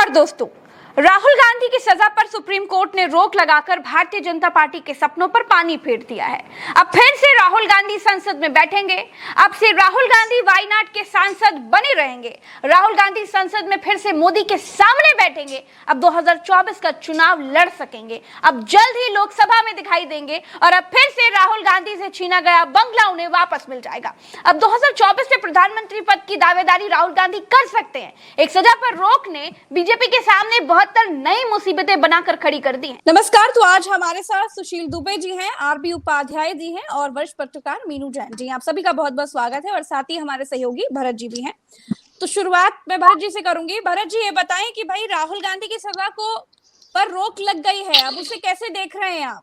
नमस्कार दोस्तों। राहुल गांधी की सजा पर सुप्रीम कोर्ट ने रोक लगाकर भारतीय जनता पार्टी के सपनों पर पानी फेर दिया है। अब फिर से राहुल गांधी संसद में बैठेंगे। अब से राहुल गांधी वायनाड के सांसद बने रहेंगे। राहुल गांधी संसद में फिर से मोदी के सामने बैठेंगे। अब 2024 का चुनाव लड़ सकेंगे। अब जल्द ही लोकसभा में दिखाई देंगे और अब फिर से राहुल गांधी से छीना गया बंगला उन्हें वापस मिल जाएगा। अब 2024 में प्रधानमंत्री पद की दावेदारी राहुल गांधी कर सकते हैं। एक सजा पर रोक ने बीजेपी के सामने 72 नई मुसीबतें बनाकर खड़ी कर दी हैं। नमस्कार, तो आज हमारे साथ सुशील दुबे जी हैं, आरबी उपाध्याय जी हैं और वरिष्ठ पत्रकार मीनू जैन जी। आप सभी का बहुत बहुत स्वागत है और साथ ही हमारे सहयोगी भरत जी भी हैं। तो शुरुआत मैं भरत जी से करूंगी। भरत जी, ये बताएं कि भाई राहुल गांधी की सजा को पर रोक लग गई है, अब उसे कैसे देख रहे हैं आप?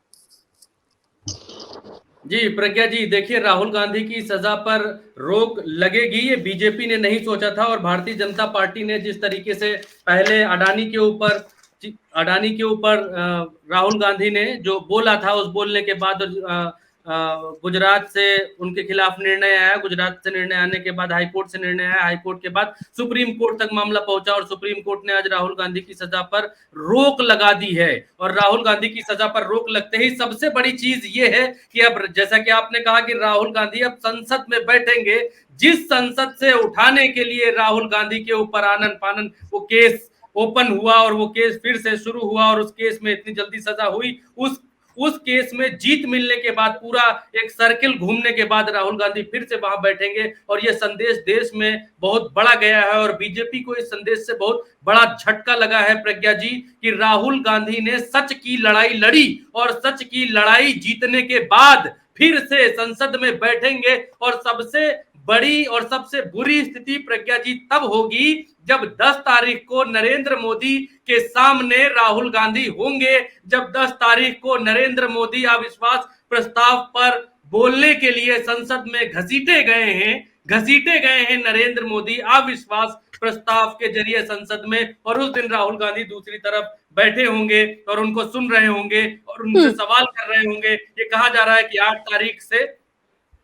जी प्रज्ञा जी, देखिए, राहुल गांधी की सजा पर रोक लगेगी ये बीजेपी ने नहीं सोचा था। और भारतीय जनता पार्टी ने जिस तरीके से पहले अडानी के ऊपर राहुल गांधी ने जो बोला था, उस बोलने के बाद गुजरात से उनके खिलाफ निर्णय आया। गुजरात से निर्णय आने के बाद हाईकोर्ट से निर्णय आया। हाईकोर्ट के बाद सुप्रीम कोर्ट तक मामला पहुंचा और सुप्रीम कोर्ट ने आज राहुल गांधी की सजा पर रोक लगा दी है। और राहुल गांधी की सजा पर रोक लगते ही सबसे बड़ी चीज ये है कि अब, जैसा कि आपने कहा, कि राहुल गांधी अब संसद में बैठेंगे। जिस संसद से उठाने के लिए राहुल गांधी के ऊपर आनन फानन वो केस ओपन हुआ और वो केस फिर से शुरू हुआ और उस केस में इतनी जल्दी सजा हुई, उस केस में जीत मिलने के बाद, पूरा एक सर्किल घूमने के बाद राहुल गांधी फिर से वहां बैठेंगे। और ये संदेश देश में बहुत बड़ा गया है और बीजेपी को इस संदेश से बहुत बड़ा झटका लगा है प्रज्ञा जी, कि राहुल गांधी ने सच की लड़ाई लड़ी और सच की लड़ाई जीतने के बाद फिर से संसद में बैठेंगे। और सबसे बड़ी और सबसे बुरी स्थिति प्रज्ञा जी तब होगी जब 10 तारीख को नरेंद्र मोदी के सामने राहुल गांधी होंगे। जब 10 तारीख को नरेंद्र मोदी अविश्वास प्रस्ताव पर बोलने के लिए संसद में घसीटे गए हैं नरेंद्र मोदी अविश्वास प्रस्ताव के जरिए संसद में। और उस दिन राहुल गांधी दूसरी तरफ बैठे होंगे और उनको सुन रहे होंगे और उनसे सवाल कर रहे होंगे। ये कहा जा रहा है कि 8 तारीख से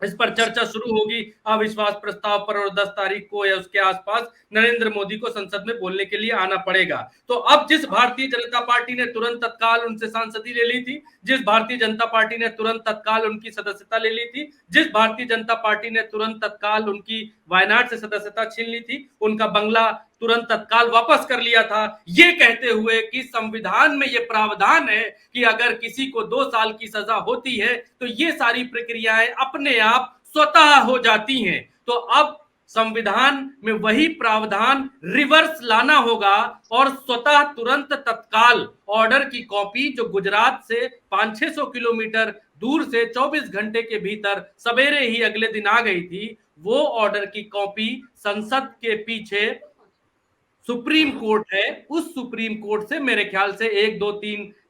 इस पर चर्चा शुरू होगी अविश्वास प्रस्ताव पर और 10 तारीख को या उसके आसपास नरेंद्र मोदी को संसद में बोलने के लिए आना पड़ेगा। तो अब जिस भारतीय जनता पार्टी ने तुरंत तत्काल उनसे सांसदी ले ली थी, जिस भारतीय जनता पार्टी ने तुरंत तत्काल उनकी सदस्यता ले ली थी, जिस भारतीय जनता पार्टी ने तुरंत तत्काल उनकी वायनाड से सदस्यता छीन ली थी, उनका बंगला तुरंत तत्काल वापस कर लिया था, ये कहते हुए कि संविधान में ये प्रावधान है कि अगर किसी को 2 साल की सजा होती है तो ये सारी प्रक्रियाएं अपने आप स्वतः हो जाती हैं। तो अब संविधान में वही प्रावधान रिवर्स लाना होगा और स्वतः तुरंत तत्काल ऑर्डर की कॉपी, जो गुजरात से 500-600 किलोमीटर दूर से 24 घंटे के भीतर सवेरे ही अगले दिन आ गई थी, वो ऑर्डर की कॉपी संसद के पीछे सुप्रीम कोर्ट है। उस सुप्रीम कोर्ट से मेरे ख्याल से 1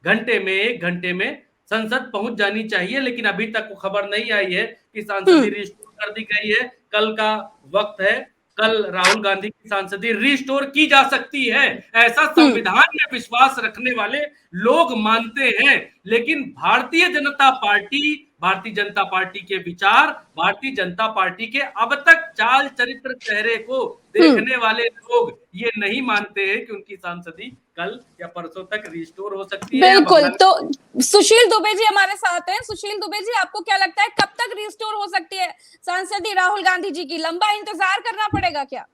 घंटे में संसद पहुंच जानी चाहिए। लेकिन अभी तक वो खबर नहीं आई है कि सांसदी रिस्टोर कर दी गई है। कल का वक्त है, कल राहुल गांधी की सांसदी रिस्टोर की जा सकती है, ऐसा संविधान में विश्वास रखने वाले लोग मानते हैं। लेकिन भारतीय जनता पार्टी के विचार, भारतीय जनता पार्टी के अब तक चाल चरित्र चेहरे को देखने वाले लोग ये नहीं मानते हैं कि उनकी सांसदी कल या परसों तक रिस्टोर हो सकती है। बिल्कुल। तो सुशील दुबे जी हमारे साथ हैं। सुशील दुबे जी, आपको क्या लगता है कब तक रिस्टोर हो सकती है सांसदी राहुल गांधी जी की? लंबा इंतजार करना पड़ेगा क्या?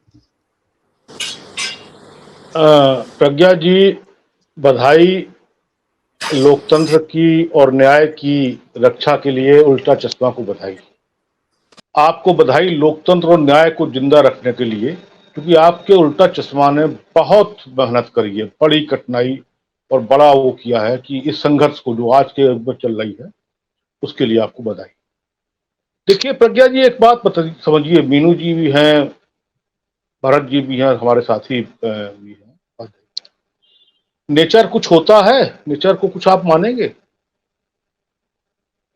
प्रज्ञा जी, बधाई लोकतंत्र की और न्याय की रक्षा के लिए उल्टा चश्मा को बधाई। आपको बधाई लोकतंत्र और न्याय को जिंदा रखने के लिए, क्योंकि आपके उल्टा चश्मा ने बहुत मेहनत करी है, बड़ी कठिनाई और बड़ा वो किया है कि इस संघर्ष को जो आज के युग में चल रही है, उसके लिए आपको बधाई। देखिए प्रज्ञा जी, एक बात समझिए, मीनू जी भी हैं, भरत जी भी हैं, हमारे साथी भी हैं। नेचर कुछ होता है, नेचर को कुछ आप मानेंगे?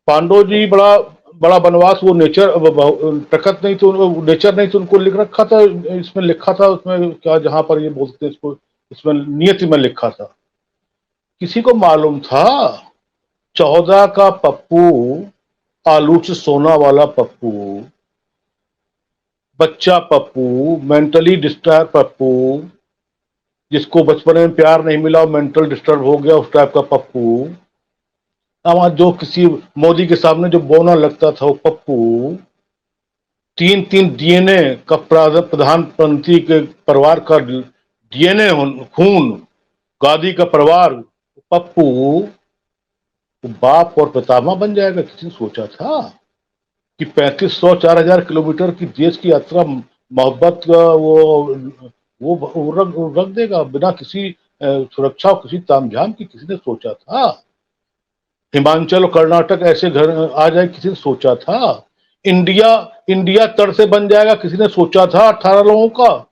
पांडव जी बड़ा वनवास, वो नेचर प्रकृति नहीं तो नेचर नहीं तो उनको लिख रखा था, इसमें लिखा था, उसमें क्या, जहां पर ये बोलते हैं इसको, इसमें नियति में लिखा था। किसी को मालूम था 14 का पप्पू, आलूच सोना वाला पप्पू, बच्चा पप्पू, मेंटली डिस्टर्ब पप्पू, जिसको बचपन में प्यार नहीं मिला, मेंटल डिस्टर्ब हो गया, उस टाइप का पप्पू। अब जो किसी मोदी के सामने जो बोलना लगता था वो पप्पू, 3-3 डीएनए का प्रधानमंत्री के परिवार का डीएनए खून, गांधी का परिवार, पप्पू बाप और पितामह बन जाएगा? किसी ने सोचा था कि 3500-4000 किलोमीटर की देश की यात्रा मोहब्बत का वो रख देगा बिना किसी सुरक्षा और किसी तामझाम की? किसी ने सोचा था? हिमाचल और कर्नाटक ऐसे घर आ जाए, किसी ने सोचा था? इंडिया इंडिया तड़ से बन जाएगा, किसी ने सोचा था? 18 लोगों का,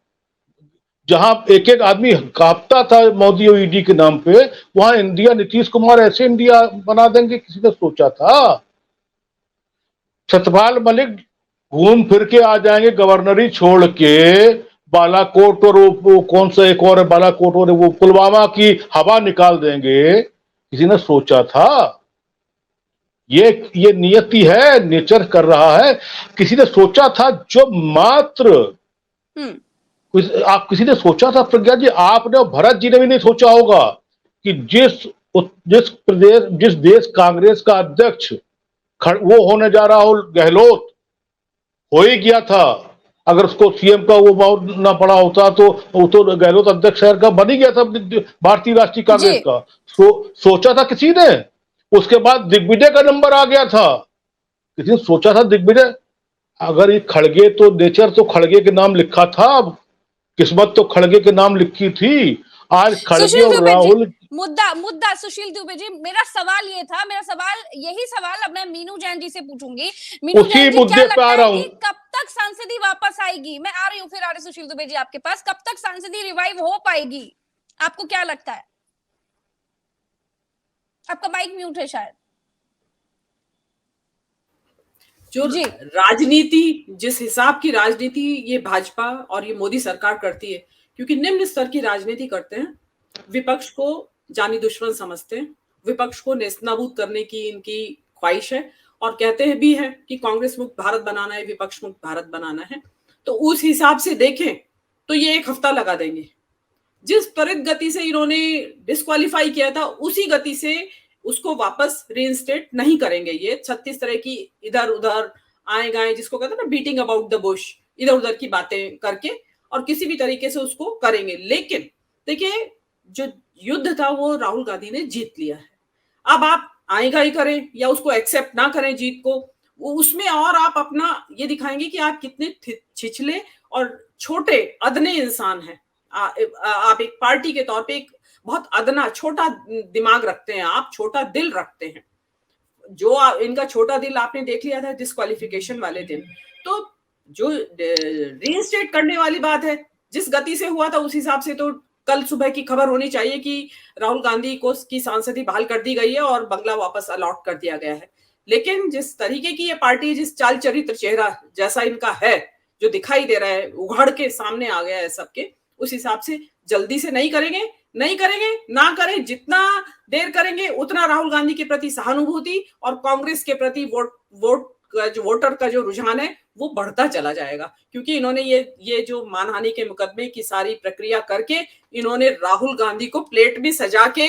जहां एक एक आदमी कांपता था मोदी और ईडी के नाम पे, वहां इंडिया, नीतीश कुमार ऐसे इंडिया बना देंगे, किसी ने सोचा था? सतपाल मलिक घूम फिर के आ जाएंगे गवर्नरी छोड़ के, बालाकोट और वो कौन सा एक और है, बालाकोट और वो पुलवामा की हवा निकाल देंगे, किसी ने सोचा था? ये नियति है, नेचर कर रहा है। किसी ने सोचा था? जो मात्र आप किसी ने सोचा था प्रज्ञा जी, आपने और भरत जी ने भी नहीं सोचा होगा कि जिस देश कांग्रेस का अध्यक्ष वो होने जा रहा हो, गहलोत हो ही गया था। अगर उसको सीएम का वो बहुत ना पड़ा होता तो वो तो गहलोत अध्यक्ष शहर का बन ही गया था भारतीय राष्ट्रीय कांग्रेस का। सोचा था किसी ने? उसके बाद दिग्विजय का नंबर आ गया था, किसी ने सोचा था दिग्विजय? अगर ये खड़गे, तो नेचर तो खड़गे के नाम लिखा था, किस्मत तो खड़गे के नाम लिखी थी। आज खड़गे और राहुल मुद्दा सुशील दुबे जी, मेरा सवाल ये था, यही सवाल अब मैं मीनू जैन जी से पूछूंगी। मीनू जैन जी, क्या लगता है कि कब तक सांसदी वापस आएगी? मैं आ रही हूँ, फिर आ रही सुशील दुबे जी आपके पास। कब तक सांसदी रिवाइव हो पाएगी, आपको क्या लगता है? आपका माइक म्यूट है शायद। जो राजनीति, जिस हिसाब की राजनीति ये भाजपा और ये मोदी सरकार करती है, क्योंकि निम्न स्तर की राजनीति करते हैं, विपक्ष को जानी दुश्मन समझते हैं, विपक्ष को नेस्तनाबूद करने की इनकी ख्वाहिश है, और कहते हैं भी है कि कांग्रेस मुक्त भारत बनाना है, विपक्ष मुक्त भारत बनाना है। तो उस हिसाब से देखें तो ये 1 हफ्ता लगा देंगे। जिस त्वरित गति से इन्होंने डिस्क्वालीफाई किया था, उसी गति से उसको वापस रीइंस्टेट नहीं करेंगे। ये 36 तरह की इधर उधर आए गए, जिसको कहते हैं ना बीटिंग अबाउट द बुश, इधर उधर की बातें करके और किसी भी तरीके से उसको करेंगे। लेकिन देखिए, जो युद्ध था वो राहुल गांधी ने जीत लिया है। अब आप आएगा ही करें या उसको एक्सेप्ट ना करें जीत को, उसमें और आप अपना ये दिखाएंगे कि आप कितने छिछले और छोटे अदने इंसान हैं। आप एक पार्टी के तौर पे एक बहुत अदना छोटा दिमाग रखते हैं, आप छोटा दिल रखते हैं। जो इनका छोटा दिल आपने देख लिया था डिस्क्वालिफिकेशन वाले दिन। तो जो रीइंस्टेट करने वाली बात है, जिस गति से हुआ था उस हिसाब से तो कल सुबह की खबर होनी चाहिए कि राहुल गांधी को की सांसदी बहाल कर दी गई है और बंगला वापस अलॉट कर दिया गया है। लेकिन जिस तरीके की ये पार्टी, जिस चाल चरित्र चेहरा जैसा इनका है, जो दिखाई दे रहा है, उघड़ के सामने आ गया है सबके, उस हिसाब से जल्दी से नहीं करेंगे, ना करें। जितना देर करेंगे उतना राहुल गांधी के प्रति सहानुभूति और कांग्रेस के प्रति वोटर का जो रुझान है वो बढ़ता चला जाएगा। क्योंकि इन्होंने ये जो मानहानि के मुकदमे की सारी प्रक्रिया करके इन्होंने राहुल गांधी को प्लेट में सजा के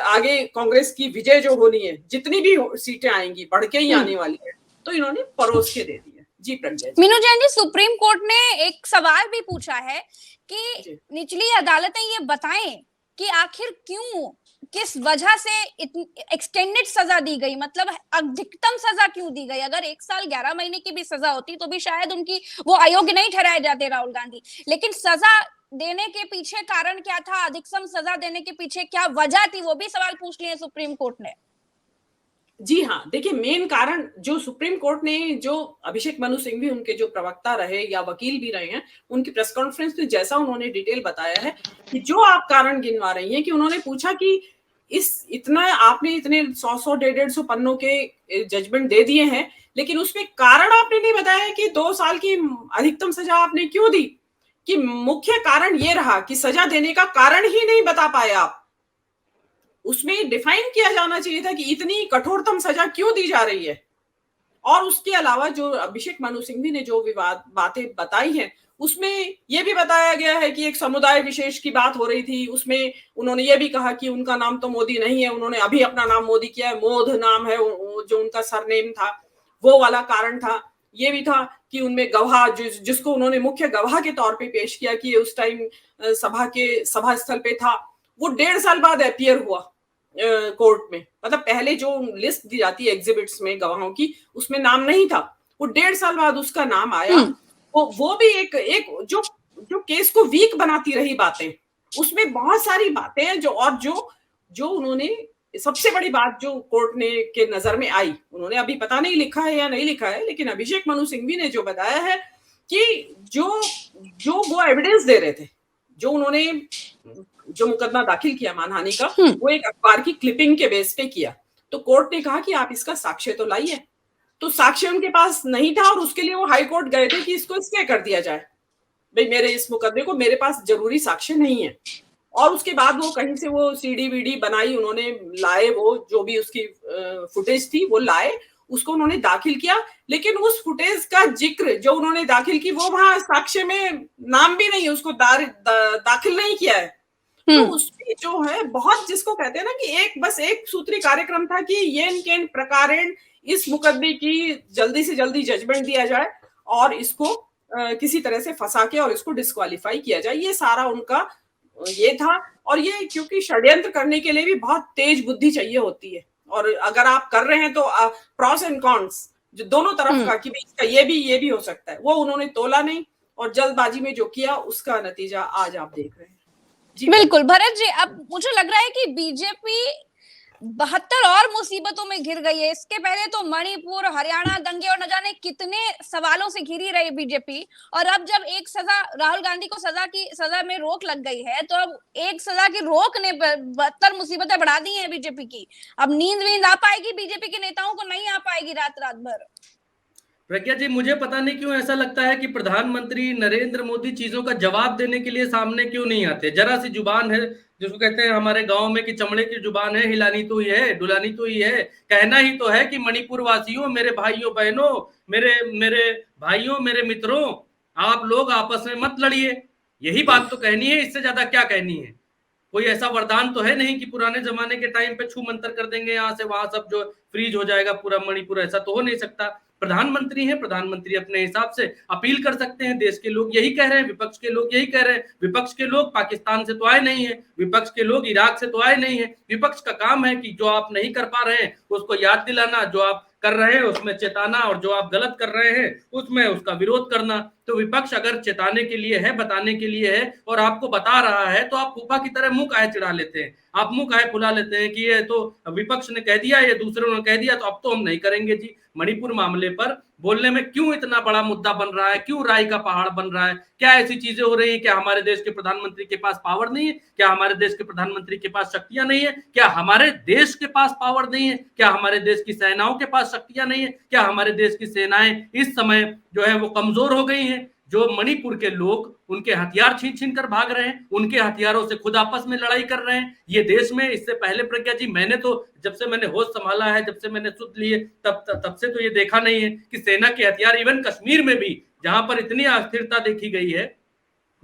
आगे कांग्रेस की विजय जो होनी है, जितनी भी सीटें आएंगी बढ़ के ही आने वाली है, तो इन्होंने परोस के दे दी है। जी प्रज्ञा जी। मीनू जैन जी, सुप्रीम कोर्ट ने एक सवाल भी पूछा है कि निचली अदालतें ये बताएं कि आखिर क्यों, किस वजह से एक्सटेंडेड सजा दी गई, मतलब अधिकतम सजा क्यों दी गई? अगर 1 साल 11 महीने की भी सजा होती तो भी शायद उनकी वो अयोग्य नहीं ठहराए जाते राहुल गांधी। लेकिन सजा देने के पीछे कारण क्या था, अधिकतम सजा देने के पीछे क्या वजह थी, वो भी सवाल पूछ लिए सुप्रीम कोर्ट ने। जी हाँ, देखिए, मेन कारण जो सुप्रीम कोर्ट ने, जो अभिषेक मनु सिंह भी उनके जो प्रवक्ता रहे या वकील भी रहे हैं, उनकी प्रेस कॉन्फ्रेंस में जैसा उन्होंने डिटेल बताया है कि जो आप कारण गिनवा रही हैं, कि उन्होंने पूछा कि आपने इतने 100 150 पन्नों के जजमेंट दे दिए हैं, लेकिन उसमें कारण आपने नहीं बताया कि 2 साल की अधिकतम सजा आपने क्यों दी। कि मुख्य कारण ये रहा कि सजा देने का कारण ही नहीं बता पाए आप। उसमें डिफाइन किया जाना चाहिए था कि इतनी कठोरतम सजा क्यों दी जा रही है। और उसके अलावा जो अभिषेक मनु सिंघवी ने जो विवाद बातें बताई हैं, उसमें ये भी बताया गया है कि एक समुदाय विशेष की बात हो रही थी। उसमें उन्होंने ये भी कहा कि उनका नाम तो मोदी नहीं है, उन्होंने अभी अपना नाम मोदी किया है, मोद नाम है जो उनका सरनेम था, वो वाला कारण था। ये भी था कि उनमें गवाह जिसको उन्होंने मुख्य गवाह के तौर पे पेश किया कि उस टाइम सभा स्थल पे था, वो 1.5 साल बाद अपीयर हुआ कोर्ट में। मतलब पहले जो लिस्ट दी जाती है एग्जिबिट्स में गवाहों की, उसमें नाम नहीं था, वो 1.5 साल बाद उसका नाम आया। वो भी एक जो केस को वीक बनाती रही बातें, उसमें बहुत सारी बातें हैं जो उन्होंने, सबसे बड़ी बात जो कोर्ट ने के नजर में आई, उन्होंने अभी पता नहीं लिखा है या नहीं लिखा है, लेकिन अभिषेक मनु सिंघवी ने जो बताया है कि जो वो एविडेंस दे रहे थे, जो उन्होंने जो मुकदमा दाखिल किया मानहानि का, वो एक अखबार की क्लिपिंग के बेस पे किया। तो कोर्ट ने कहा कि आप इसका साक्ष्य तो लाइए। तो साक्ष्य उनके पास नहीं था और उसके लिए वो हाई कोर्ट गए थे कि इसको स्टे कर दिया जाए, भाई मेरे इस मुकदमे को, मेरे पास जरूरी साक्ष्य नहीं है। और उसके बाद वो कहीं से वो सीडी वीडी बनाई, उन्होंने लाए, वो जो भी उसकी फुटेज थी वो लाए, उसको उन्होंने दाखिल किया। लेकिन उस फुटेज का जिक्र जो उन्होंने दाखिल की, वो वहां साक्ष्य में नाम भी नहीं है, उसको दाखिल नहीं किया है। तो उसमें जो है बहुत, जिसको कहते हैं ना कि बस एक सूत्री कार्यक्रम था कि येन केन प्रकारेण इस मुकदमे की जल्दी से जल्दी जजमेंट दिया जाए और इसको किसी तरह से फंसा के और इसको डिस्क्वालीफाई किया जाए, ये सारा उनका ये था। और ये क्योंकि षड्यंत्र करने के लिए भी बहुत तेज बुद्धि चाहिए होती है, और अगर आप कर रहे हैं तो प्रॉस एंड कॉन्स जो दोनों तरफ का, कि इसका ये भी हो सकता है, वो उन्होंने तोला नहीं और जल्दबाजी में जो किया उसका नतीजा आज आप देख रहे हैं। बिल्कुल भरत जी, अब मुझे लग रहा है कि बीजेपी 72 और मुसीबतों में घिर गई है। इसके पहले तो मणिपुर, हरियाणा दंगे और न जाने कितने सवालों से घिरी रही बीजेपी, और अब जब एक सजा, राहुल गांधी को सजा में रोक लग गई है, तो अब एक सजा की रोक ने 72 मुसीबतें बढ़ा दी हैं बीजेपी की। अब नींद आ पाएगी बीजेपी के नेताओं को, नहीं आ पाएगी रात भर। प्रज्ञा जी, मुझे पता नहीं क्यों ऐसा लगता है कि प्रधानमंत्री नरेंद्र मोदी चीजों का जवाब देने के लिए सामने क्यों नहीं आते। जरा सी जुबान है, जिसको कहते हैं हमारे गांव में कि चमड़े की जुबान है, हिलानी तो ही है, डुलानी तो ही है, कहना ही तो है कि मणिपुर वासियों, मेरे भाइयों बहनों, मेरे भाइयों, मेरे मित्रों, आप लोग आपस में मत लड़िए, यही बात तो कहनी है। इससे ज्यादा क्या कहनी है? कोई ऐसा वरदान तो है नहीं कि पुराने जमाने के टाइम पे छू मंतर कर देंगे, यहाँ से वहां सब जो फ्रीज हो जाएगा पूरा मणिपुर, ऐसा तो हो नहीं सकता। प्रधानमंत्री है, प्रधानमंत्री अपने हिसाब से अपील कर सकते हैं। देश के लोग यही कह रहे हैं, विपक्ष के लोग यही कह रहे हैं। विपक्ष के लोग पाकिस्तान से तो आए नहीं है, विपक्ष के लोग इराक से तो आए नहीं है। विपक्ष का काम है कि जो आप नहीं कर पा रहे हैं उसको याद दिलाना, जो आप कर रहे हैं उसमें चेताना, और जो आप गलत कर रहे हैं उसमें उसका विरोध करना। तो विपक्ष अगर चेताने के लिए है, बताने के लिए है और आपको बता रहा है, तो आप फूफा की तरह मुंह काहे चिढ़ा लेते हैं, आप मुंह काहे फुला लेते हैं कि ये तो विपक्ष ने कह दिया, ये दूसरों ने कह दिया, तो अब तो हम नहीं करेंगे जी। मणिपुर मामले पर बोलने में क्यों इतना बड़ा मुद्दा बन रहा है, क्यों राई का पहाड़ बन रहा है? क्या ऐसी चीजें हो रही है? क्या हमारे देश के प्रधानमंत्री के पास पावर नहीं है? क्या हमारे देश के प्रधानमंत्री के पास शक्तियां नहीं है? क्या हमारे देश के पास पावर नहीं है? क्या हमारे देश की सेनाओं के पास शक्तियां नहीं है? क्या हमारे देश की सेनाएं इस समय जो है वो कमजोर हो गई हैं? जो मणिपुर के लोग उनके हथियार छीन छीन कर भाग रहे हैं, उनके हथियारों से खुद आपस में लड़ाई कर रहे हैं। ये देश में इससे पहले प्रज्ञा जी, मैंने तो जब से मैंने होश संभाला है, जब से मैंने सुध लिए, तब से तो ये देखा नहीं है कि सेना के हथियार, इवन कश्मीर में भी जहां पर इतनी अस्थिरता देखी गई है,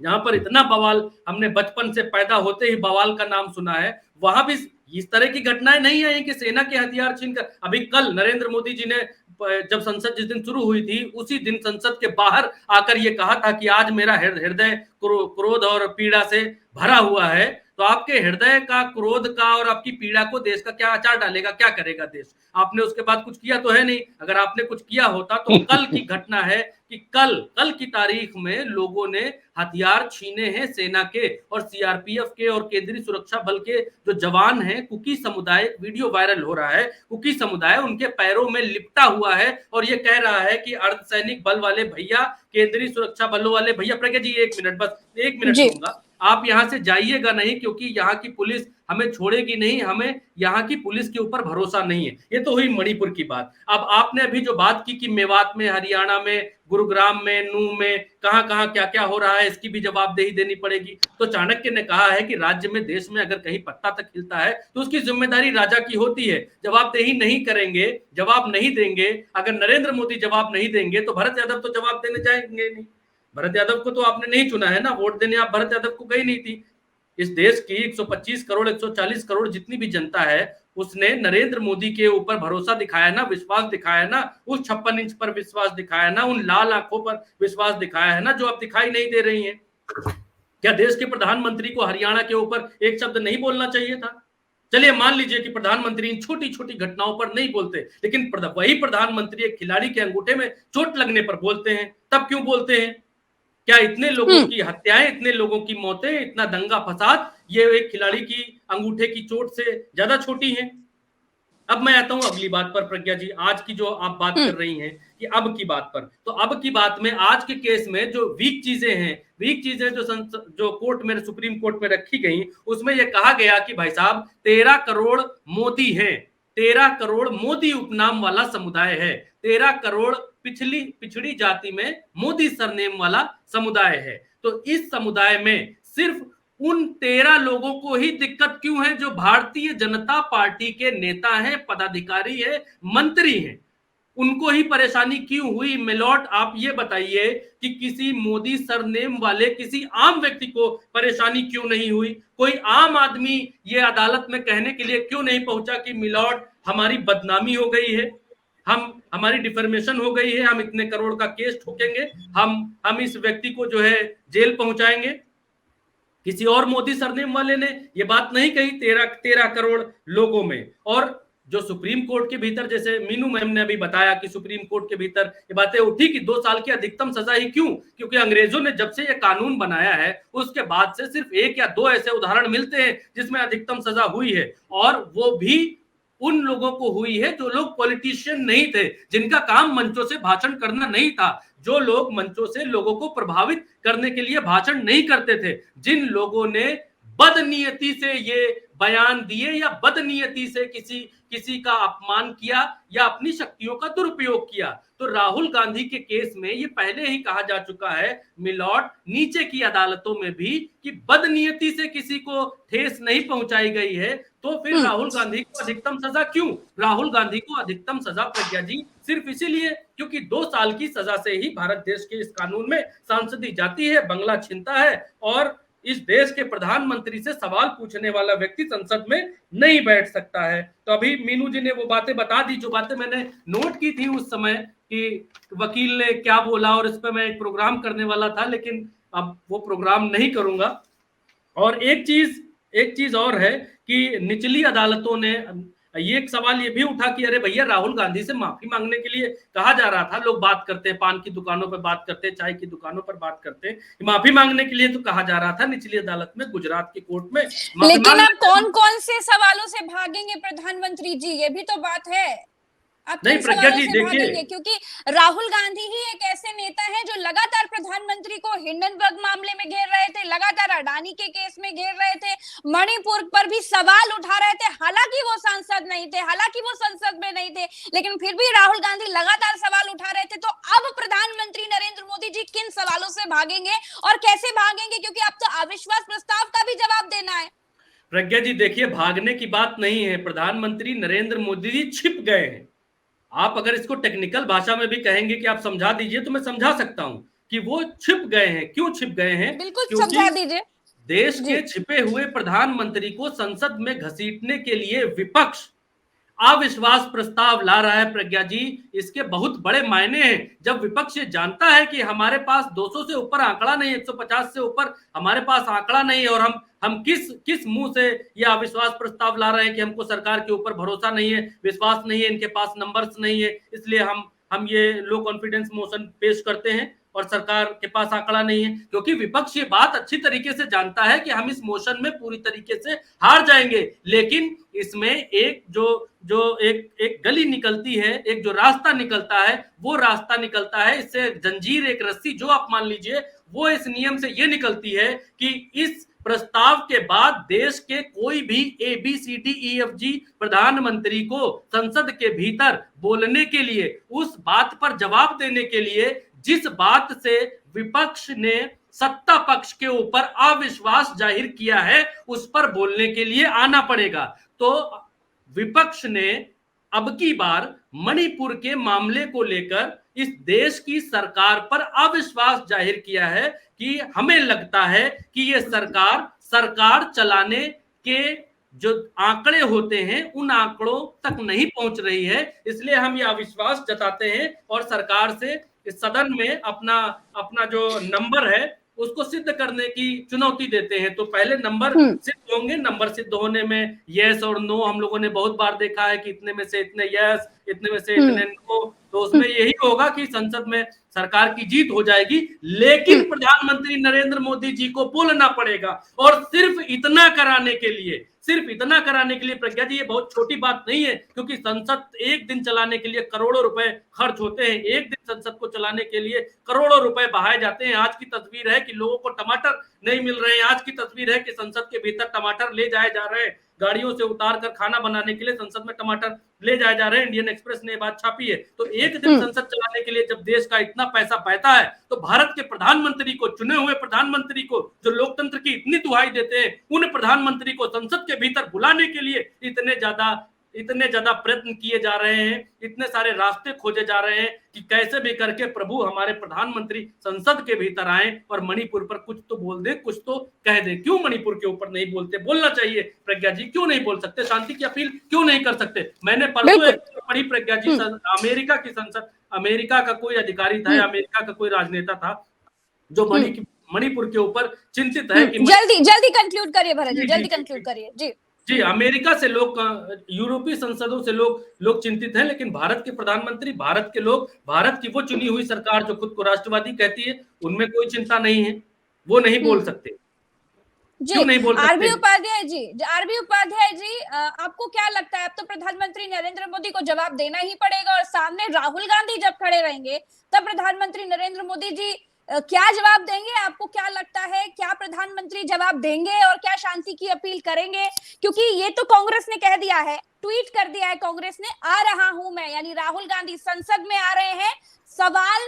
जहां पर इतना बवाल, हमने बचपन से पैदा होते ही बवाल का नाम सुना है, वहां भी इस तरह की घटनाएं नहीं आई कि सेना के हथियार छीनकर। अभी कल नरेंद्र मोदी जी ने, जब संसद जिस दिन शुरू हुई थी, उसी दिन संसद के बाहर आकर ये कहा था कि आज मेरा हृदय क्रोध और पीड़ा से भरा हुआ है। तो आपके हृदय का, क्रोध का और आपकी पीड़ा को देश का क्या आचार डालेगा, क्या करेगा देश? आपने उसके बाद कुछ किया तो है नहीं। अगर आपने कुछ किया होता तो कल की घटना है कि कल की तारीख में लोगों ने हथियार छीने हैं सेना के और सीआरपीएफ के और केंद्रीय सुरक्षा बल के जो जवान हैं। कुकी समुदाय, वीडियो वायरल हो रहा है, कुकी समुदाय उनके पैरों में लिपटा हुआ है और ये कह रहा है कि अर्धसैनिक बल वाले भैया, केंद्रीय सुरक्षा बलों वाले भैया। प्रज्ञा जी एक मिनट, बस एक मिनट दूंगा। आप यहां से जाइएगा नहीं, क्योंकि यहाँ की पुलिस हमें छोड़ेगी नहीं, हमें यहाँ की पुलिस के ऊपर भरोसा नहीं है। ये तो हुई मणिपुर की बात। अब आपने अभी जो बात की कि मेवात में, हरियाणा में, गुरुग्राम में, नूह में कहां कहां क्या क्या हो रहा है, इसकी भी जवाबदेही देनी पड़ेगी। तो चाणक्य ने कहा है कि राज्य में, देश में अगर कहीं पत्ता तक खिलता है तो उसकी जिम्मेदारी राजा की होती है। जवाबदेही नहीं करेंगे, जवाब नहीं देंगे, अगर नरेंद्र मोदी जवाब नहीं देंगे तो भरत यादव तो जवाब देने जाएंगे नहीं। भरत यादव को तो आपने नहीं चुना है ना, वोट देने आप भरत यादव को गई नहीं थी। इस देश की 125 करोड़ 140 करोड़ जितनी भी जनता है, उसने नरेंद्र मोदी के ऊपर भरोसा दिखाया ना, विश्वास दिखाया ना, उस 56 इंच पर विश्वास दिखाया ना, उन लाल आंखों पर विश्वास दिखाया है ना, जो अब दिखाई नहीं दे रही हैं। क्या देश के प्रधानमंत्री को हरियाणा के ऊपर एक शब्द नहीं बोलना चाहिए था? चलिए मान लीजिए कि प्रधानमंत्री इन छोटी छोटी घटनाओं पर नहीं बोलते, लेकिन वही प्रधानमंत्री एक खिलाड़ी के अंगूठे में चोट लगने पर बोलते हैं। तब क्यों बोलते हैं? क्या इतने लोगों की हत्याएं, इतने लोगों की मौतें, इतना दंगा फसाद, ये एक खिलाड़ी की अंगूठे की चोट से ज्यादा छोटी हैं? अब मैं आता हूं अगली बात पर प्रज्ञा जी, आज की जो आप बात कर रही हैं कि अब की बात पर, तो अब की बात में आज के केस में जो वीक चीजें हैं, वीक चीजें जो कोर्ट में, सुप्रीम कोर्ट में रखी गई, उसमें यह कहा गया कि भाई साहब 13 करोड़ मोदी हैं, 13 करोड़ मोदी उपनाम वाला समुदाय है, 13 करोड़ पिछड़ी जाति में मोदी सरनेम वाला समुदाय है। तो इस समुदाय में सिर्फ उन 13 लोगों को ही दिक्कत क्यों है जो भारतीय जनता पार्टी के नेता हैं, पदाधिकारी हैं, मंत्री हैं? उनको ही परेशानी क्यों हुई? मिलॉट आप ये बताइए कि किसी मोदी सरनेम वाले किसी आम व्यक्ति को परेशानी क्यों नहीं हुई? कोई आम आदमी ये अदालत में कहने के लिए क्यों नहीं पहुंचा कि मिलॉट हमारी बदनामी हो गई है, हमारी डिफर्मेशन हो गई है, हम इतने करोड़ का केस ठोकेंगे, हम इस व्यक्ति को जो है जेल पहुंचाएंगे? किसी और मोदी सरनेम वाले ने ये बात नहीं कही 13 करोड़ लोगों में। और जो सुप्रीम कोर्ट के भीतर, जैसे मीनू मैम ने अभी बताया कि सुप्रीम कोर्ट के भीतर ये बातें उठी कि 2 साल की अधिकतम सजा ही क्यों? क्योंकि अंग्रेजों ने जब से ये कानून बनाया है उसके बाद से सिर्फ 1 या 2 ऐसे उदाहरण मिलते हैं जिसमें अधिकतम सजा हुई है, और वो भी उन लोगों को हुई है जो लोग पॉलिटिशियन नहीं थे, जिनका काम मंचों से भाषण करना नहीं था, जो लोग मंचों से लोगों को प्रभावित करने के लिए भाषण नहीं करते थे, जिन लोगों ने बदनीयती से ये बयान दिए या बदनीयती से किसी का अपमान किया या अपनी शक्तियों का दुरुपयोग किया। तो राहुल गांधी के केस में ये पहले ही कहा जा चुका है मिलॉर्ड, नीचे की अदालतों में भी, कि बदनीयती से किसी को ठेस नहीं पहुंचाई गई है। तो फिर राहुल गांधी को अधिकतम सजा क्यों? राहुल गांधी को अधिकतम सजा प्रज्ञा जी सिर्फ इसीलिए क्योंकि 2 साल की सजा से ही भारत देश के इस कानून में सांसदी जाती है, बंगला छिनता है, और इस देश के प्रधानमंत्री से सवाल पूछने वाला व्यक्ति संसद में नहीं बैठ सकता है। तो अभी मीनू जी ने वो बातें बता दी जो बातें मैंने नोट की थी उस समय कि वकील ने क्या बोला, और इस पर मैं एक प्रोग्राम करने वाला था, लेकिन अब वो प्रोग्राम नहीं करूंगा। और एक चीज और है कि निचली अदालतों ने ये एक सवाल ये भी उठा कि अरे भैया राहुल गांधी से माफी मांगने के लिए कहा जा रहा था, लोग बात करते हैं, पान की दुकानों पर बात करते हैं, चाय की दुकानों पर बात करते हैं, माफी मांगने के लिए तो कहा जा रहा था निचली अदालत में, गुजरात की कोर्ट में। लेकिन अब कौन कौन से सवालों से भागेंगे प्रधानमंत्री जी, ये भी तो बात है। आप नहीं प्रज्ञा जी देखिए, क्योंकि राहुल गांधी ही एक ऐसे नेता हैं जो लगातार प्रधानमंत्री को हिंडनबर्ग मामले में घेर रहे थे, लगातार अडानी के केस में घेर रहे थे, मणिपुर पर भी सवाल उठा रहे थे, हालांकि वो सांसद नहीं थे, हालांकि वो संसद में नहीं थे, लेकिन फिर भी राहुल गांधी लगातार सवाल उठा रहे थे। तो अब प्रधानमंत्री नरेंद्र मोदी जी किन सवालों से भागेंगे और कैसे भागेंगे, क्योंकि अब तो अविश्वास प्रस्ताव का भी जवाब देना है। प्रज्ञा जी देखिए, भागने की बात नहीं है, प्रधानमंत्री नरेंद्र मोदी जी छिप गए हैं। आप अगर इसको टेक्निकल भाषा में भी कहेंगे कि आप समझा दीजिए तो मैं समझा सकता हूं कि वो छिप गए हैं। क्यों छिप गए हैं? बिल्कुल समझा दीजिए। देश के छिपे हुए प्रधानमंत्री को संसद में घसीटने के लिए विपक्ष अविश्वास प्रस्ताव ला रहा है प्रज्ञा जी। इसके बहुत बड़े मायने हैं। जब विपक्ष ये जानता है कि हमारे पास 200 से ऊपर आंकड़ा नहीं, 150 से ऊपर हमारे पास आंकड़ा नहीं, और हम किस मुंह से ये अविश्वास प्रस्ताव ला रहे हैं कि हमको सरकार के ऊपर भरोसा नहीं है, विश्वास नहीं है, इनके पास नंबर्स नहीं है, इसलिए हम ये लो कॉन्फिडेंस मोशन पेश करते हैं और सरकार के पास आंकड़ा नहीं है। क्योंकि विपक्ष ये बात अच्छी तरीके से जानता है कि हम इस मोशन में पूरी तरीके से हार जाएंगे, लेकिन इसमें एक गली निकलती है, एक जो रास्ता निकलता है, वो रास्ता निकलता है, इससे जंजीर, एक रस्सी जो आप मान लीजिए, वो इस नियम से ये निकलती है कि प्रस्ताव के बाद देश के कोई भी ABCDEFG प्रधानमंत्री को संसद के भीतर बोलने के लिए, उस बात पर जवाब देने के लिए जिस बात से विपक्ष ने सत्ता पक्ष के ऊपर अविश्वास जाहिर किया है, उस पर बोलने के लिए आना पड़ेगा। तो विपक्ष ने अब की बार मणिपुर के मामले को लेकर इस देश की सरकार पर अविश्वास जाहिर किया है कि हमें लगता है कि ये सरकार चलाने के जो आंकड़े होते हैं उन आंकड़ों तक नहीं पहुंच रही है, इसलिए हम ये अविश्वास जताते हैं और सरकार से इस सदन में अपना जो नंबर है उसको सिद्ध करने की चुनौती देते हैं। तो पहले नंबर सिद्ध होंगे, नंबर सिद्ध होने में यस और नो हम लोगों ने बहुत बार देखा है कि इतने में से इतने यस, इतने में से इतने नो, तो उसमें यही होगा कि संसद में सरकार की जीत हो जाएगी। लेकिन प्रधानमंत्री नरेंद्र मोदी जी को बोलना पड़ेगा और सिर्फ इतना कराने के लिए प्रज्ञा जी, ये बहुत छोटी बात नहीं है, क्योंकि संसद एक दिन चलाने के लिए करोड़ों रुपए खर्च होते हैं, एक दिन संसद को चलाने के लिए करोड़ों रुपए बहाए जाते हैं। आज की तस्वीर है कि लोगों को टमाटर नहीं मिल रहे हैं, आज की तस्वीर है कि संसद के भीतर टमाटर ले जाए जा रहे हैं, गाड़ियों से उतार कर खाना बनाने के लिए संसद में टमाटर ले जाए जा रहे हैं। इंडियन एक्सप्रेस ने बात छापी है। तो एक दिन संसद चलाने के लिए जब देश का इतना पैसा बहता है, तो भारत के प्रधानमंत्री को, चुने हुए प्रधानमंत्री को, जो लोकतंत्र की इतनी दुहाई देते हैं, उन प्रधानमंत्री को संसद के भीतर बुलाने के लिए इतने ज्यादा प्रयत्न किए जा रहे हैं, इतने सारे रास्ते खोजे जा रहे हैं कि कैसे भी करके प्रभु हमारे प्रधानमंत्री संसद के भीतर आए और मणिपुर पर कुछ तो बोल दे, कुछ तो कह दे। क्यों मणिपुर के ऊपर नहीं बोलते? बोलना चाहिए प्रज्ञा जी, क्यों नहीं बोल सकते? शांति की अपील क्यों नहीं कर सकते? मैंने परसों एक पढ़ी प्रज्ञा जी, अमेरिका की संसद, अमेरिका का कोई अधिकारी था, अमेरिका का कोई राजनेता था जो मणिपुर के ऊपर चिंतित है कि जल्दी कंक्लूड करिए भरत जी, जल्दी कंक्लूड करिए जी। अमेरिका से लोग, यूरोपीय संसदों से लोग चिंतित हैं, लेकिन भारत के प्रधानमंत्री, भारत के लोग, भारत की वो चुनी हुई सरकार जो खुद को राष्ट्रवादी कहती है, उनमें कोई चिंता नहीं है, वो नहीं बोल सकते। क्यों नहीं बोल सकते? आरबी उपाध्याय जी, आपको क्या लगता है, अब तो प्रधानमंत्री नरेंद्र मोदी को जवाब देना ही पड़ेगा और सामने राहुल गांधी जब खड़े रहेंगे तब प्रधानमंत्री नरेंद्र मोदी जी क्या जवाब देंगे? आपको क्या लगता है, क्या प्रधानमंत्री जवाब देंगे और क्या शांति की अपील करेंगे? क्योंकि ये तो कांग्रेस ने कह दिया है, ट्वीट कर दिया है कांग्रेस ने, आ रहा हूं मैं, यानी राहुल गांधी संसद में आ रहे हैं, सवाल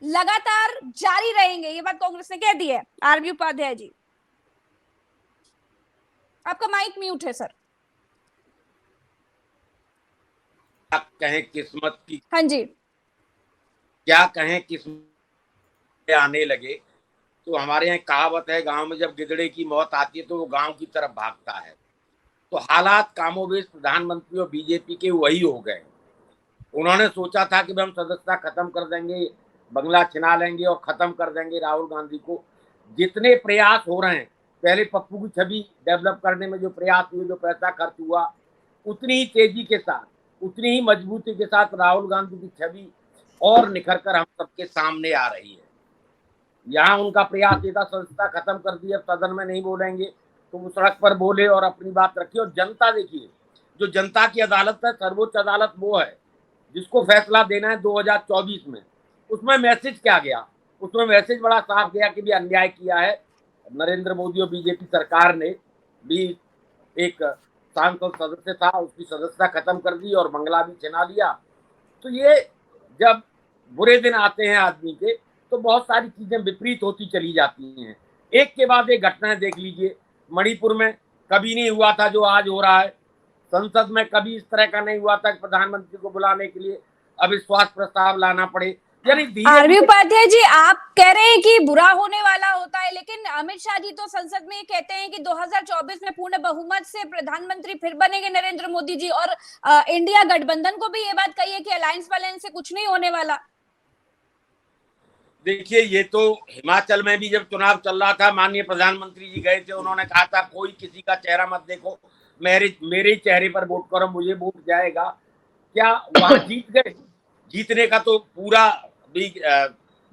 लगातार जारी रहेंगे, ये बात कांग्रेस ने कह दी है। आरबी उपाध्याय जी, आपका माइक म्यूट है सर। क्या कहें किस्मत की, हाँ जी, क्या कहें किस्मत आने लगे। तो हमारे यहाँ कहावत है, गांव में जब गिदड़े की मौत आती है तो वो गांव की तरफ भागता है। तो हालात कामोबेश प्रधानमंत्री और बीजेपी के वही हो गए। उन्होंने सोचा था कि हम सदस्यता खत्म कर देंगे, बंगला छिना लेंगे और खत्म कर देंगे राहुल गांधी को। जितने प्रयास हो रहे हैं, पहले पप्पू की छवि डेवलप करने में जो प्रयास हुए, जो पैसा खर्च हुआ, उतनी ही तेजी के साथ, उतनी ही मजबूती के साथ राहुल गांधी की छवि और निखर कर हम सबके सामने आ रही है। यहाँ उनका प्रयास ये था सदस्यता खत्म कर दी, अब सदन में नहीं बोलेंगे, तो वो सड़क पर बोले और अपनी बात रखी। और जनता देखिए, जो जनता की अदालत है, सर्वोच्च अदालत, वो है जिसको फैसला देना है 2024 में। उसमें मैसेज क्या गया? उसमें मैसेज बड़ा साफ गया कि भी अन्याय किया है नरेंद्र मोदी और बीजेपी सरकार ने भी। एक सांसद सदस्य था, उसकी सदस्यता खत्म कर दी और बंगला भी छिना लिया। तो ये जब बुरे दिन आते हैं आदमी के, तो बहुत सारी चीजें विपरीत होती चली जाती हैं। एक के बाद एक घटनाएं देख लीजिए। मणिपुर में कभी नहीं हुआ था जो आज हो रहा है, संसद में कभी इस तरह का नहीं हुआ था कि प्रधानमंत्री को बुलाने के लिए अविश्वास प्रस्ताव लाना पड़े। आरबी उपाध्याय जी, आप कह रहे हैं कि बुरा होने वाला होता है, लेकिन अमित शाह जी तो संसद में कहते हैं कि 2024 में पूर्ण बहुमत से प्रधानमंत्री फिर बनेंगे नरेंद्र मोदी जी, और इंडिया गठबंधन को भी ये बात कही है कि अलायंस वालायंस से कुछ नहीं होने वाला। देखिए, ये तो हिमाचल में भी जब चुनाव चल रहा था, माननीय प्रधानमंत्री जी गए थे, उन्होंने कहा था कोई किसी का चेहरा मत देखो, मेरे चेहरे पर वोट करो, मुझे वोट जाएगा। क्या वहां जीत गए? जीतने का तो पूरा भी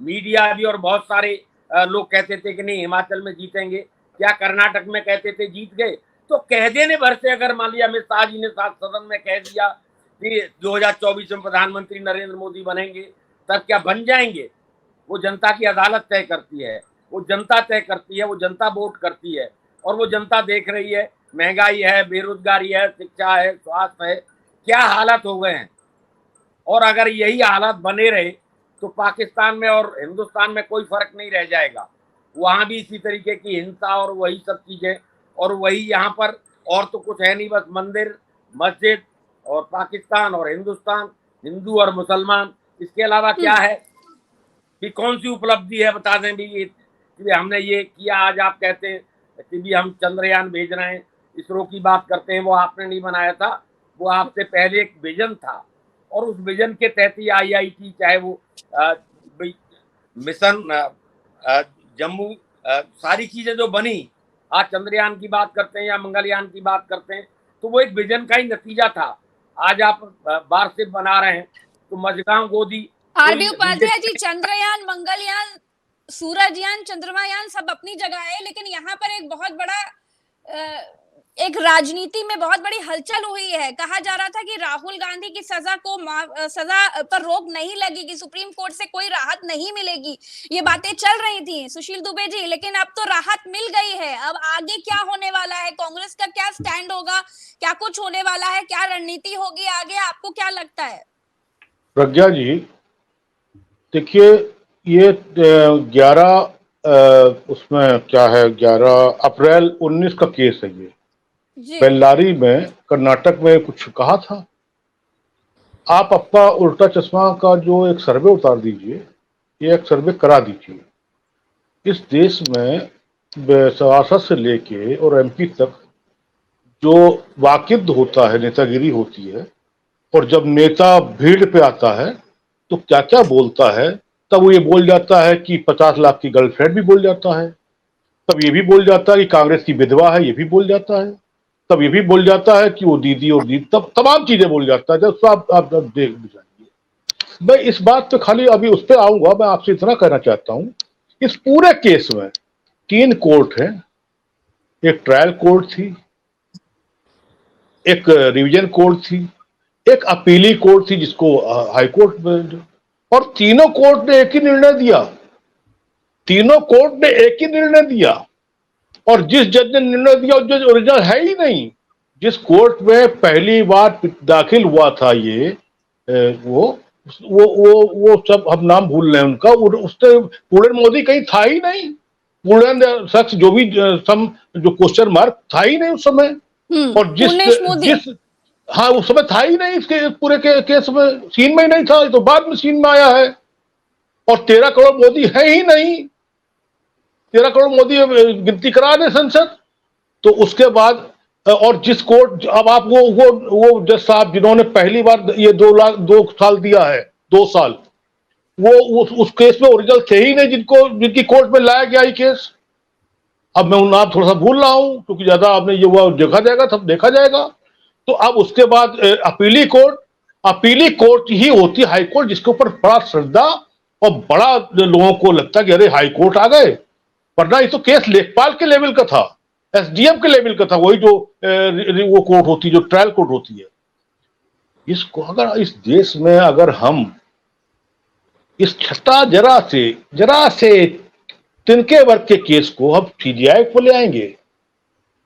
मीडिया भी और बहुत सारे लोग कहते थे कि नहीं हिमाचल में जीतेंगे। क्या कर्नाटक में कहते थे जीत गए? तो कह देने भर से अगर मान लिया अमित शाह जी ने सदन में कह दिया कि 2024 में प्रधानमंत्री नरेंद्र मोदी बनेंगे, तब क्या बन जाएंगे? वो जनता की अदालत तय करती है, वो जनता तय करती है, वो जनता वोट करती है। और वो जनता देख रही है, महंगाई है, बेरोजगारी है, शिक्षा है, स्वास्थ्य है, क्या हालत हो गए हैं। और अगर यही हालात बने रहे तो पाकिस्तान में और हिंदुस्तान में कोई फर्क नहीं रह जाएगा। वहां भी इसी तरीके की हिंसा और वही सब चीजें, और वही यहाँ पर और तो कुछ है नहीं, बस मंदिर, मस्जिद और पाकिस्तान और हिंदुस्तान, हिंदू और मुसलमान। इसके अलावा क्या है कि कौन सी उपलब्धि है बता दें भी कि हमने ये किया। आज आप कहते हैं कि भी हम चंद्रयान भेज रहे हैं, इसरो की बात करते हैं, वो आपने नहीं बनाया था, वो आपसे पहले एक विजन था और उस विजन के तहत ही IIT, चाहे वो मिशन जम्मू, सारी चीजें जो बनी, आज चंद्रयान की बात करते हैं या मंगलयान की बात करते हैं, तो वो एक विजन का ही नतीजा था। आज आप वारशिप बना रहे हैं तो मझगांव गोदी, आरबी उपाध्याय जी, चंद्रयान, मंगलयान, सूरजयान, चंद्रमायान सब अपनी जगह है, लेकिन यहाँ पर एक बहुत बड़ा एक राजनीति में बहुत बड़ी हलचल हुई है। कहा जा रहा था कि राहुल गांधी की सजा पर रोक नहीं लगेगी, सुप्रीम कोर्ट से कोई राहत नहीं मिलेगी, ये बातें चल रही थी सुशील दुबे जी, लेकिन अब तो राहत मिल गई है। अब आगे क्या होने वाला है, कांग्रेस का क्या स्टैंड होगा, क्या कुछ होने वाला है, क्या रणनीति होगी आगे, आपको क्या लगता है? प्रज्ञा जी, देखिए ये 11 उसमें क्या है, 11 अप्रैल 19 का केस है ये, बेल्लारी में कर्नाटक में कुछ कहा था। आप आपका उल्टा चश्मा का जो एक सर्वे उतार दीजिए, ये एक सर्वे करा दीजिए। इस देश में सभासद से लेके और MP तक जो वाकिद होता है, नेतागिरी होती है, और जब नेता भीड़ पे आता है तो क्या क्या बोलता है। तब वो ये बोल जाता है कि 50 लाख की गर्लफ्रेंड भी बोल जाता है, तब ये भी बोल जाता है कि कांग्रेस की विधवा है, ये भी बोल जाता है, तब ये भी बोल जाता है कि वो दीदी और दीदी, तब तमाम चीजें बोल जाता है। जब आप देख जाइए, मैं इस बात पे खाली अभी उस पर आऊंगा। मैं आपसे इतना कहना चाहता हूं, इस पूरे केस में 3 कोर्ट है, एक ट्रायल कोर्ट थी, एक रिवीजन कोर्ट थी, एक अपीली कोर्ट थी जिसको हाई कोर्ट में, और तीनों कोर्ट ने एक ही निर्णय दिया। तीनों कोर्ट ने एक ही निर्णय दिया, और जिस जज ने निर्णय दिया उस जज ओरिजिनल है ही नहीं। जिस कोर्ट में पहली बार दाखिल हुआ था ये वो सब हम नाम भूल रहे हैं उनका, उसने पूर्ण मोदी कहीं था ही नहीं। पूर्ण शख्स जो भी जो क्वेश्चन मार्क था ही नहीं उस समय, और जिस हाँ उस समय था ही नहीं, इसके पूरे केस में सीन में ही नहीं था, तो बाद में सीन में आया है। और 13 करोड़ मोदी है ही नहीं, 13 करोड़ मोदी गिनती करा दे संसद। तो उसके बाद और जिस कोर्ट, अब आप वो जज साहब जिन्होंने पहली बार ये 2 साल दिया है, 2 साल, वो उस केस में ओरिजिनल थे ही नहीं जिनकी कोर्ट में लाया गया ये केस। अब मैं उन नाम थोड़ा सा भूल रहा हूं क्योंकि ज्यादा आपने ये हुआ देखा जाएगा, तब देखा जाएगा। तो अब उसके बाद अपीली कोर्ट ही होती है, हाई कोर्ट जिसके ऊपर बड़ा श्रद्धा और बड़ा लोगों को लगता है कि अरे हाई कोर्ट आ गए, वरना ये तो केस लेखपाल के लेवल का था, SDM के लेवल का था। वही जो वो कोर्ट होती है, जो ट्रायल कोर्ट होती है। इसको अगर इस देश में अगर हम इस छठा जरा से तिनके वर्ग के केस को हम CBI को ले आएंगे,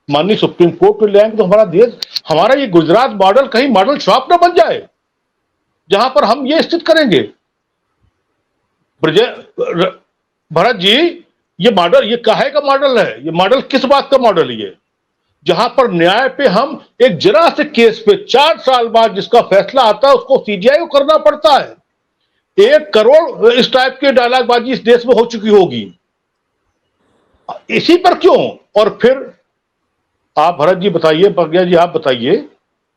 माननीय सुप्रीम कोर्ट में ले आएंगे, तो हमारा देश, हमारा ये गुजरात मॉडल कहीं मॉडल शॉप ना बन जाए जहां पर हम ये स्थित करेंगे। भरत जी, ये मॉडल, ये काहे का मॉडल है? ये मॉडल किस बात का मॉडल है? ये जहां पर न्याय पे हम एक जरा से केस पे 4 साल बाद जिसका फैसला आता है उसको CBI को करना पड़ता है। 1 करोड़ इस टाइप की डायलॉगबाजी इस देश में हो चुकी होगी, इसी पर क्यों? और फिर आप भरत जी बताइए, प्रज्ञा जी आप बताइए,